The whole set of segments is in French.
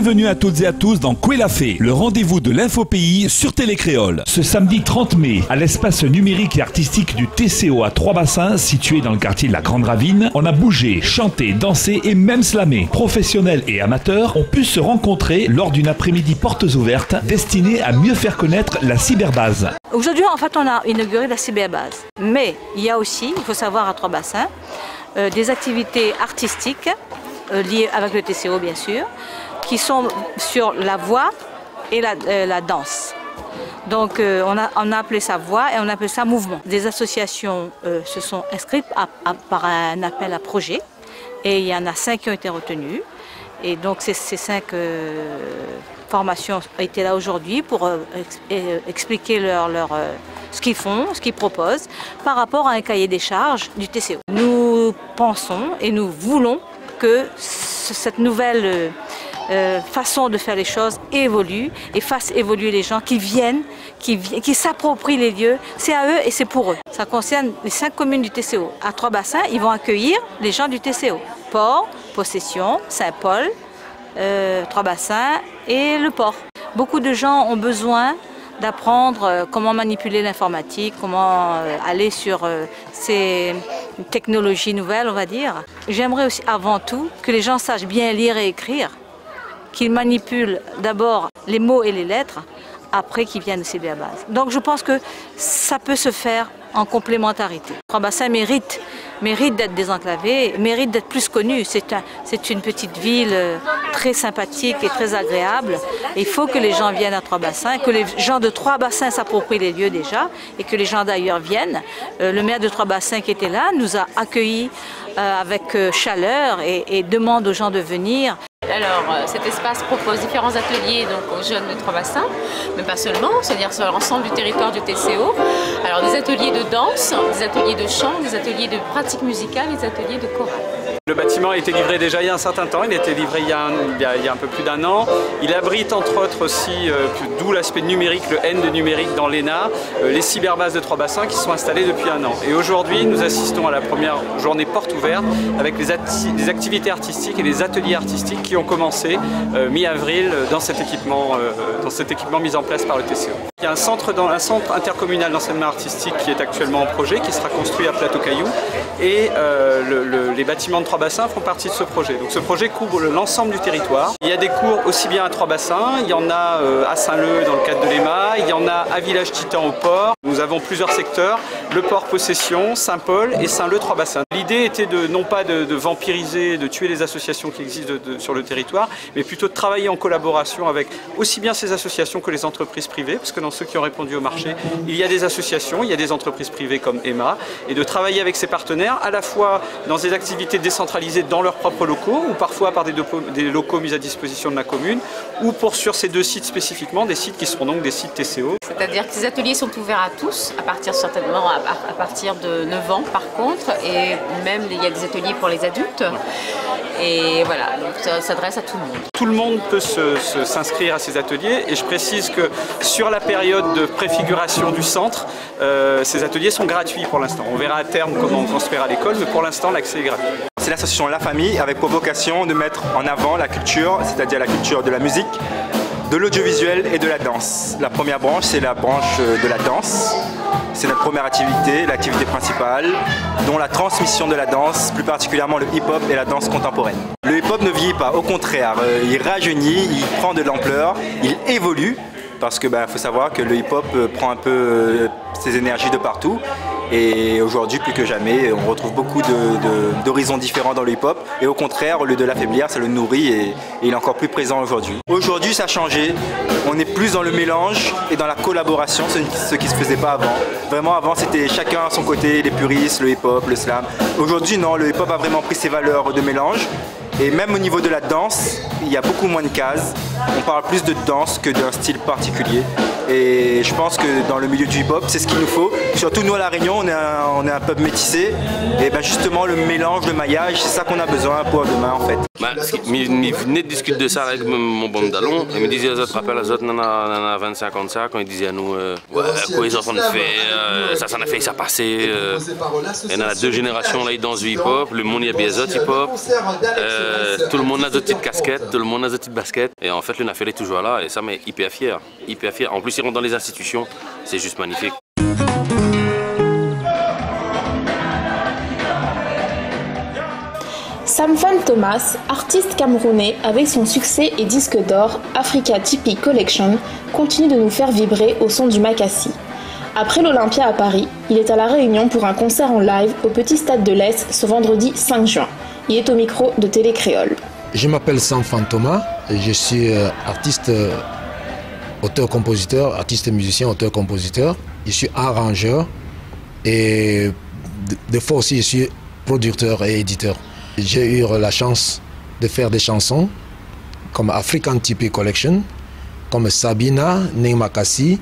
Bienvenue à toutes et à tous dans Kouélafé, le rendez-vous de l'infopays sur Télécréole. Ce samedi 30 mai, à l'espace numérique et artistique du TCO à Trois-Bassins, situé dans le quartier de la Grande Ravine, on a bougé, chanté, dansé et même slamé. Professionnels et amateurs ont pu se rencontrer lors d'une après-midi portes ouvertes destinée à mieux faire connaître la cyberbase. Aujourd'hui, en fait, on a inauguré la cyberbase. Mais il y a aussi, il faut savoir, à Trois-Bassins, des activités artistiques liées avec le TCO, bien sûr, qui sont sur la voix et la danse. Donc on a appelé ça voix et on a appelé ça mouvement. Des associations se sont inscrites par un appel à projet et il y en a 5 qui ont été retenues. Et donc ces 5 formations étaient là aujourd'hui pour expliquer ce qu'ils font, ce qu'ils proposent par rapport à un cahier des charges du TCO. Nous pensons et nous voulons que cette nouvelle façon de faire les choses évolue et fasse évoluer les gens qui viennent, qui s'approprient les lieux. C'est à eux et c'est pour eux. Ça concerne les 5 communes du TCO. À Trois-Bassins, ils vont accueillir les gens du TCO. Port, Possession, Saint-Paul, Trois-Bassins et le port. Beaucoup de gens ont besoin d'apprendre comment manipuler l'informatique, comment aller sur ces technologies nouvelles, on va dire. J'aimerais aussi avant tout que les gens sachent bien lire et écrire, qu'ils manipulent d'abord les mots et les lettres, après qu'ils viennent au cyberbase. Donc je pense que ça peut se faire en complémentarité. Trois-Bassins mérite d'être désenclavé, mérite d'être plus connu. C'est une petite ville très sympathique et très agréable. Et il faut que les gens viennent à Trois-Bassins, que les gens de Trois-Bassins s'approprient les lieux déjà et que les gens d'ailleurs viennent. Le maire de Trois-Bassins qui était là nous a accueillis avec chaleur et demande aux gens de venir. Alors cet espace propose différents ateliers donc, aux jeunes de Trois-Bassins, mais pas seulement, c'est-à-dire sur l'ensemble du territoire du TCO. Alors des ateliers de danse, des ateliers de chant, des ateliers de pratique musicale, des ateliers de chorale. Le bâtiment a été livré déjà il y a un certain temps, il a été livré il y a un peu plus d'1 an. Il abrite entre autres aussi, d'où l'aspect numérique, le N de numérique dans l'ENA, les cyberbases de Trois-Bassins qui sont installées depuis 1 an. Et aujourd'hui, nous assistons à la première journée porte ouverte avec les activités artistiques et les ateliers artistiques qui ont commencé mi-avril dans cet équipement mis en place par le TCO. Il y a un centre intercommunal d'enseignement artistique qui est actuellement en projet, qui sera construit à Plateau-Caillou et les bâtiments de Trois-Bassins font partie de ce projet. Donc ce projet couvre l'ensemble du territoire. Il y a des cours aussi bien à Trois-Bassins, il y en a à Saint-Leu dans le cadre de l'EMA, il y en a à Village-Titan au port. Nous avons plusieurs secteurs, le port Possession, Saint-Paul et Saint-Leu Trois-Bassins. L'idée était non pas de vampiriser, de tuer les associations qui existent sur le territoire, mais plutôt de travailler en collaboration avec aussi bien ces associations que les entreprises privées, parce que dans ceux qui ont répondu au marché, il y a des associations, il y a des entreprises privées comme EMA, et de travailler avec ces partenaires à la fois dans des activités décentralisées dans leurs propres locaux, ou parfois par des locaux mis à disposition de la commune, ou sur ces 2 sites spécifiquement, des sites qui seront donc des sites TCO. C'est-à-dire que ces ateliers sont ouverts à tous, à partir certainement à partir de 9 ans par contre, et même il y a des ateliers pour les adultes. Et voilà, donc ça s'adresse à tout le monde. Tout le monde peut s'inscrire à ces ateliers et je précise que sur la période de préfiguration du centre, ces ateliers sont gratuits pour l'instant. On verra à terme comment on construira l'école, mais pour l'instant l'accès est gratuit. C'est l'association La Famille avec pour vocation de mettre en avant la culture, c'est-à-dire la culture de la musique, de l'audiovisuel et de la danse. La première branche, c'est la branche de la danse. C'est notre première activité, l'activité principale, dont la transmission de la danse, plus particulièrement le hip-hop et la danse contemporaine. Le hip-hop ne vieillit pas, au contraire, il rajeunit, il prend de l'ampleur, il évolue, parce que faut savoir que le hip-hop prend un peu ses énergies de partout. Et aujourd'hui, plus que jamais, on retrouve beaucoup d'horizons différents dans le hip-hop. Et au contraire, au lieu de l'affaiblir, ça le nourrit et il est encore plus présent aujourd'hui. Aujourd'hui, ça a changé. On est plus dans le mélange et dans la collaboration, ce qui ne se faisait pas avant. Vraiment, avant, c'était chacun à son côté, les puristes, le hip-hop, le slam. Aujourd'hui, non, le hip-hop a vraiment pris ses valeurs de mélange. Et même au niveau de la danse, il y a beaucoup moins de cases. On parle plus de danse que d'un style particulier. Et je pense que dans le milieu du hip-hop, c'est ce qu'il nous faut. Surtout nous à La Réunion, on est un peuple métissé. Et ben justement, le mélange, le maillage, c'est ça qu'on a besoin pour demain en fait. Je venais de discuter de ça avec mon bon dalon. Il me disait, je te rappelle, les autres, on a 25 ans de ça, quand il disait à nous, ouais, quoi ils ont fait, ça a fait, ça passait. Il y en a 2 générations là, dans du hip-hop, le monde il y a bien d'autres hip-hop. Tout le monde a des petites casquettes, tout le monde a des petites baskets. Et en fait, le Nafel est toujours là, et ça m'est hyper fier. Hyper fier. En plus, ils rentrent dans les institutions, c'est juste magnifique. Samfan Thomas, artiste camerounais avec son succès et disque d'or Africa Tipi Collection, continue de nous faire vibrer au son du Makassi. Après l'Olympia à Paris, il est à La Réunion pour un concert en live au Petit Stade de l'Est ce vendredi 5 juin. Il est au micro de Télé Créole. Je m'appelle Samfan Thomas, je suis artiste, auteur-compositeur, artiste musicien, auteur-compositeur. Je suis arrangeur et des fois aussi je suis producteur et éditeur. J'ai eu la chance de faire des chansons comme African Tipi Collection, comme Sabina, Makassi,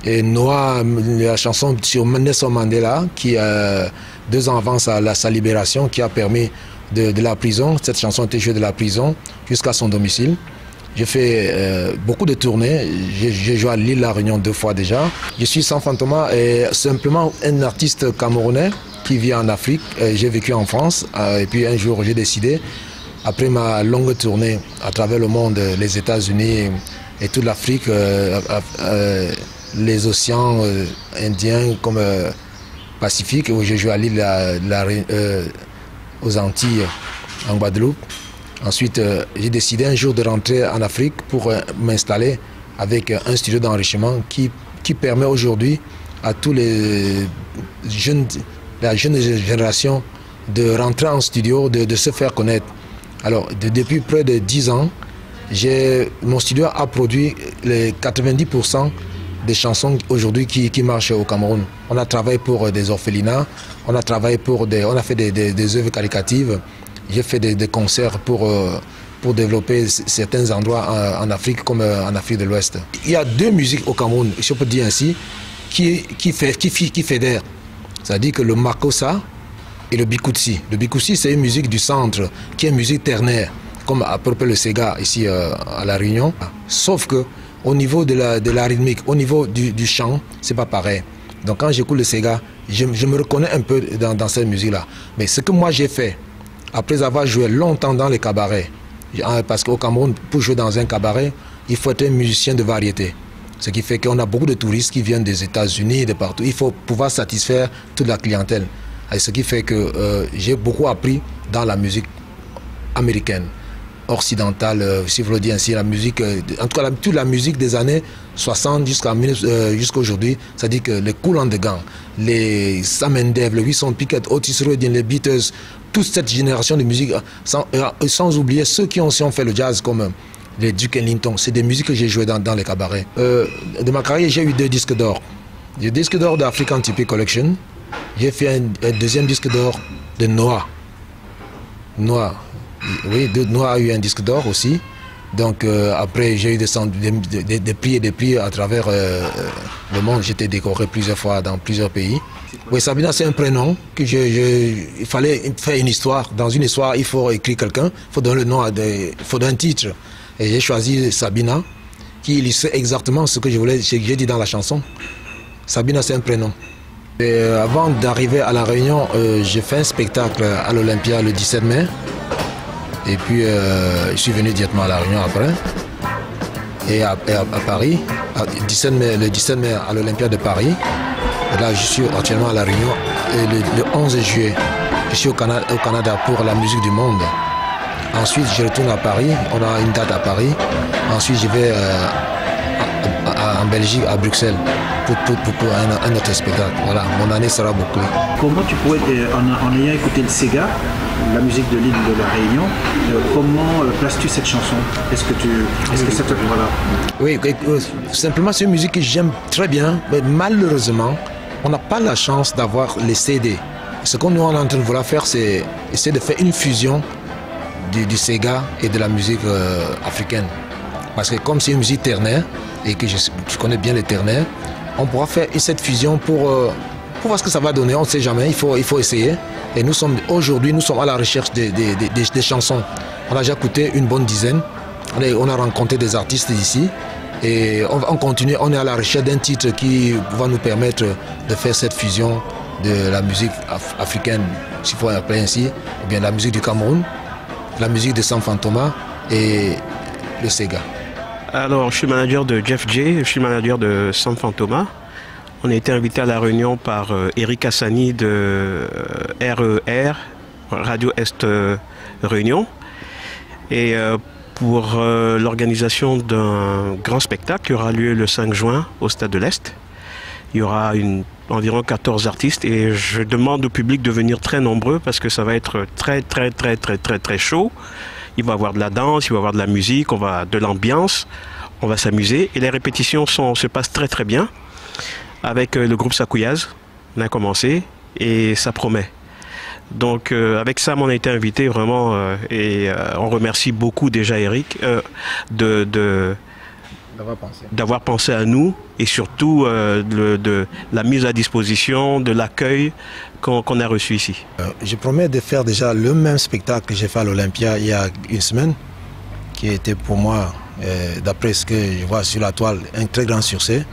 et Noah, la chanson sur Nelson Mandela, qui 2 ans avant sa libération, qui a permis de la prison. Cette chanson a été jouée de la prison jusqu'à son domicile. J'ai fait beaucoup de tournées, j'ai joué à l'île La Réunion 2 fois déjà. Je suis Samfan Thomas et simplement un artiste camerounais qui vit en Afrique. J'ai vécu en France et puis un jour j'ai décidé, après ma longue tournée à travers le monde, les États-Unis et toute l'Afrique, les océans indiens comme Pacifique, où j'ai joué à l'île aux Antilles, en Guadeloupe. Ensuite, j'ai décidé un jour de rentrer en Afrique pour m'installer avec un studio d'enrichissement qui permet aujourd'hui à tous les jeunes, la jeune génération de rentrer en studio, de se faire connaître. Alors, depuis près de 10 ans, mon studio a produit les 90% des chansons aujourd'hui qui marchent au Cameroun. On a travaillé pour des orphelinats, on a fait des œuvres caritatives. J'ai fait des concerts pour développer certains endroits en Afrique comme en Afrique de l'Ouest. Il y a 2 musiques au Cameroun, si on peut dire ainsi, qui fédèrent. C'est-à-dire que le Makossa et le Bikoutsi. Le Bikoutsi, c'est une musique du centre, qui est une musique ternaire, comme à peu près le Sega ici à La Réunion. Sauf que au niveau de la rythmique, au niveau du chant, c'est pas pareil. Donc quand j'écoute le Sega, je me reconnais un peu dans cette musique-là. Mais ce que moi j'ai fait, après avoir joué longtemps dans les cabarets, parce qu'au Cameroun, pour jouer dans un cabaret, il faut être un musicien de variété. Ce qui fait qu'on a beaucoup de touristes qui viennent des États-Unis, de partout. Il faut pouvoir satisfaire toute la clientèle. Et ce qui fait que j'ai beaucoup appris dans la musique américaine, occidentale, si vous le dites ainsi, la musique, en tout cas toute la musique des années 60 jusqu'à aujourd'hui, c'est-à-dire que les Kool and the Gang, les Sam and Dave, les Wilson Pickett, Otis Redding, les Beatles, toute cette génération de musique, sans oublier ceux qui ont fait le jazz comme les Duke Ellington, c'est des musiques que j'ai jouées dans les cabarets. De ma carrière, j'ai eu 2 disques d'or. Le disque d'or d'African Tipi Collection, j'ai fait un 2e disque d'or de Noah. Oui, Noah a eu un disque d'or aussi. Donc après, j'ai eu des prix et des prix à travers le monde. J'ai été décoré plusieurs fois dans plusieurs pays. Oui, Sabina, c'est un prénom que il fallait faire une histoire. Dans une histoire, il faut écrire quelqu'un, il faut donner le nom, il faut donner un titre. Et j'ai choisi Sabina, qui illustre exactement ce que j'ai dit dans la chanson. Sabina, c'est un prénom. Et avant d'arriver à La Réunion, j'ai fait un spectacle à l'Olympia le 17 mai. Et puis, je suis venu directement à La Réunion après. Et à Paris, le 17 mai à l'Olympia de Paris. Et là, je suis actuellement à La Réunion. Et le 11 juillet, je suis au Canada pour la musique du monde. Ensuite, je retourne à Paris. On a une date à Paris. Ensuite, je vais en Belgique, à Bruxelles, pour un autre spectacle. Voilà, mon année sera bouclée. Comment tu pourrais, en ayant écouté le Sega, la musique de l'île de La Réunion, comment places-tu cette chanson? Est-ce que ça te... Voilà. Oui, simplement c'est une musique que j'aime très bien, mais malheureusement, on n'a pas la chance d'avoir les CD. Ce qu'on est en train de vouloir faire, c'est essayer de faire une fusion du Sega et de la musique africaine. Parce que comme c'est une musique ternaire, et que je connais bien les ternaires, on pourra faire cette fusion pour voir ce que ça va donner. On ne sait jamais, il faut essayer. Et aujourd'hui, nous sommes à la recherche des chansons. On a déjà écouté une bonne dizaine. On a rencontré des artistes ici. Et on continue, on est à la recherche d'un titre qui va nous permettre de faire cette fusion de la musique africaine, s'il faut l'appeler ainsi, ou bien la musique du Cameroun, la musique de Sam Fantoma et le Sega. Alors, je suis manager de Jeff J, je suis manager de Sam Fantoma. On a été invité à la réunion par Eric Hassani de RER, Radio Est Réunion, et pour l'organisation d'un grand spectacle qui aura lieu le 5 juin au Stade de l'Est. Il y aura environ 14 artistes et je demande au public de venir très nombreux parce que ça va être très chaud. Il va y avoir de la danse, il va y avoir de la musique, de l'ambiance, on va s'amuser et les répétitions se passent très bien. Avec le groupe Sakouyaz, on a commencé et ça promet. Donc avec Sam, on a été invité vraiment et on remercie beaucoup déjà Eric d'avoir pensé à nous et surtout de la mise à disposition, de l'accueil qu'on a reçu ici. Je promets de faire déjà le même spectacle que j'ai fait à l'Olympia il y a une semaine, qui était pour moi, d'après ce que je vois sur la toile, un très grand succès.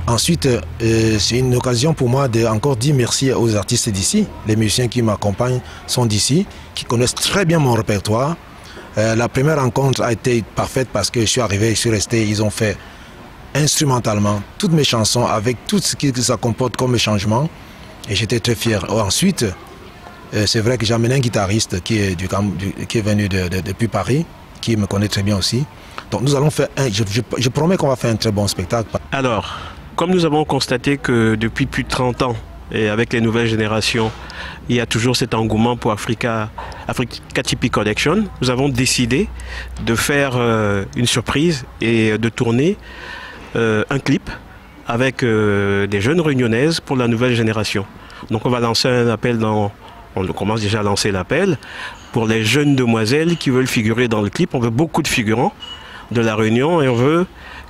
Ensuite, c'est une occasion pour moi de encore dire merci aux artistes d'ici. Les musiciens qui m'accompagnent sont d'ici, qui connaissent très bien mon répertoire. La première rencontre a été parfaite parce que je suis arrivé, je suis resté, ils ont fait instrumentalement toutes mes chansons avec tout ce que ça comporte comme changement et j'étais très fier. Ensuite, c'est vrai que j'ai amené un guitariste qui est venu depuis Paris, qui me connaît très bien aussi. Donc nous allons faire, je promets qu'on va faire un très bon spectacle. Alors, comme nous avons constaté que depuis plus de 30 ans, et avec les nouvelles générations, il y a toujours cet engouement pour Africa TP Collection, nous avons décidé de faire une surprise et de tourner un clip avec des jeunes réunionnaises pour la nouvelle génération. Donc on va lancer un appel on commence déjà à lancer l'appel pour les jeunes demoiselles qui veulent figurer dans le clip. On veut beaucoup de figurants de la Réunion et on veut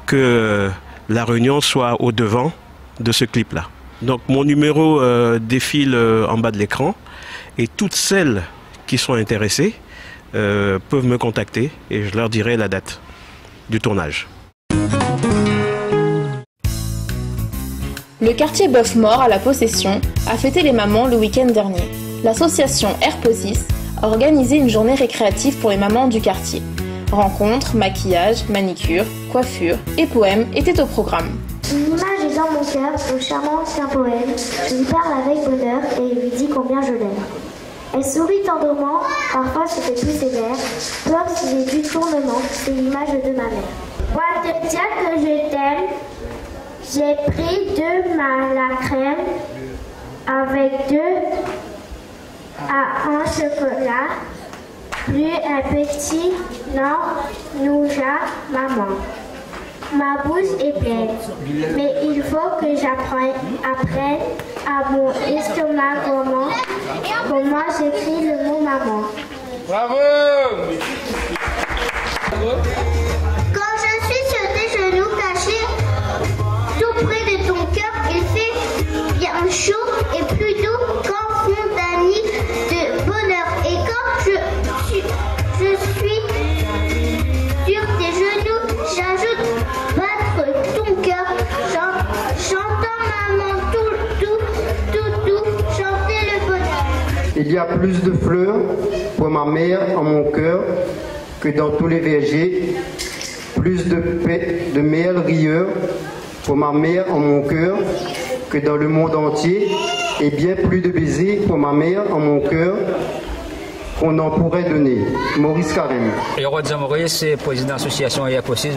que la Réunion soit au devant de ce clip-là. Donc mon numéro défile en bas de l'écran et toutes celles qui sont intéressées peuvent me contacter et je leur dirai la date du tournage. Le quartier Bœuf-Mort à la Possession a fêté les mamans le week-end dernier. L'association Airposis a organisé une journée récréative pour les mamans du quartier. Rencontres, maquillage, manicure, coiffure et poèmes étaient au programme. Une image est dans mon cœur, le charmant c'est un poème. Je lui parle avec bonheur et lui dis combien je l'aime. Elle sourit tendrement, parfois se fait plus sévère. Toi s'il est du tournement, c'est l'image de ma mère. Pour te dire que je t'aime, j'ai pris la crème avec 2 à 1 chocolat, plus un petit nougat maman. Ma bouche est pleine, mais il faut que j'apprenne à mon estomac comment j'écris le mot maman. Bravo! Quand je suis sur tes genoux cachés, tout près de ton cœur, il fait bien chaud et plus doux qu'en fond d'un nid de bonheur. Et quand je suis sur tes genoux, j'ajoute battre ton cœur, chantant maman tout, chanter le bonheur. Il y a plus de fleurs pour ma mère en mon cœur que dans tous les vergers, plus de miel rieur pour ma mère en mon cœur que dans le monde entier, et bien plus de baisers pour ma mère en mon cœur qu'on en pourrait donner. Maurice Carême. Hérode Zamoré, c'est président de l'association Airposis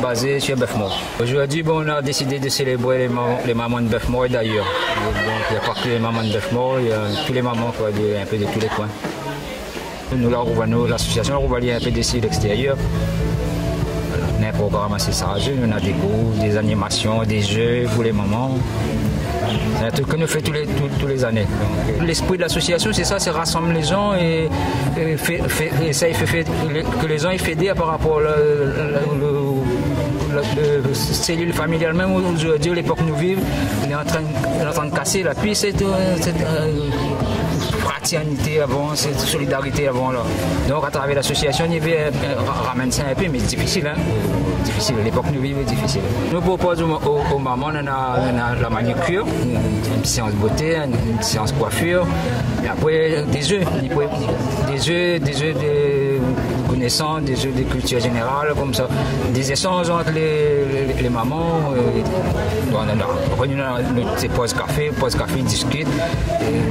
basée sur Bœuf-Mort. Aujourd'hui, on a décidé de célébrer les mamans de Bœuf-Mort et d'ailleurs. Donc il n'y a pas que les mamans de Bœuf-Mort, il y a tous les mamans, quoi, un peu de tous les coins. Nous, l'association, on va aller un peu d'ici l'extérieur. On a un programme assez sérieux, on a des cours, des animations, des jeux pour les mamans. C'est un truc que nous faisons tous les années. L'esprit de l'association, c'est ça, c'est rassembler les gens et essayer que les gens aient fédèrent par rapport à cellule familiale, même aujourd'hui, l'époque nous vivons, il est en train de casser là. Puis cette fraternité avant, cette solidarité avant là. Donc à travers l'association, il y avait ramène ça un peu, mais difficile, hein. Difficile. L'époque nous vivons difficile. Nous proposons aux mamans, on a la manucure, une séance beauté, une séance coiffure, et après des œufs de connaissances, des œufs de culture générale, comme ça, des échanges entre les mamans. On a pause café, discute,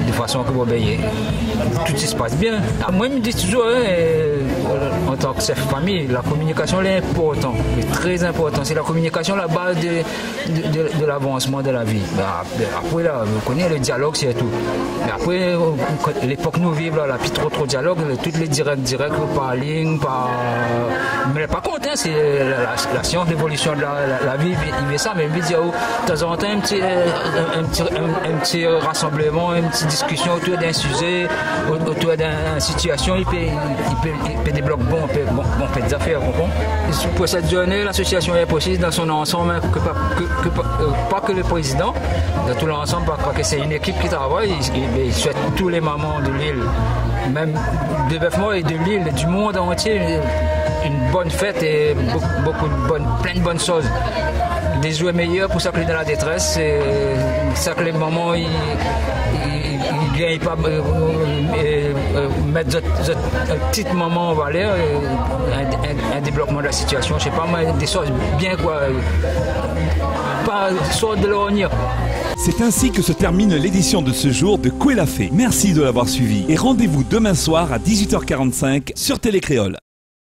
de façon que vous veillez. Tout se passe bien. Moi, je me dis toujours, en tant que chef de famille, la communication est importante, est très importante. C'est la communication la base de l'avancement de la vie. Après, là, vous connaissez le dialogue, c'est tout. Mais après, l'époque nous vivons, là, il n'y a plus trop de dialogue, tous les directs par ligne, mais par contre, c'est la science d'évolution de la vie, il veut ça, mais il veut dire, de temps en temps, un petit rassemblement, une petite discussion autour d'un sujet, autour d'une situation, il peut débloquer des affaires. Pour cette journée, l'association est possible dans son ensemble, pas que le président, dans tout l'ensemble, parce que c'est une équipe qui travaille, il souhaite tous les mamans de l'île, même de Bœuf-Mort et de l'île, du monde entier, une bonne fête et plein de bonnes choses. Des jouets meilleurs pour ça que dans la détresse, c'est ça que les mamans ils gagnent pas mettre une petite maman en valeur, un débloquement de la situation, je sais pas moi, des choses bien quoi, pas sorte de l'ornière. C'est ainsi que se termine l'édition de ce jour de Koué l'a fait. Merci de l'avoir suivi et rendez-vous demain soir à 18h45 sur Télé Créole.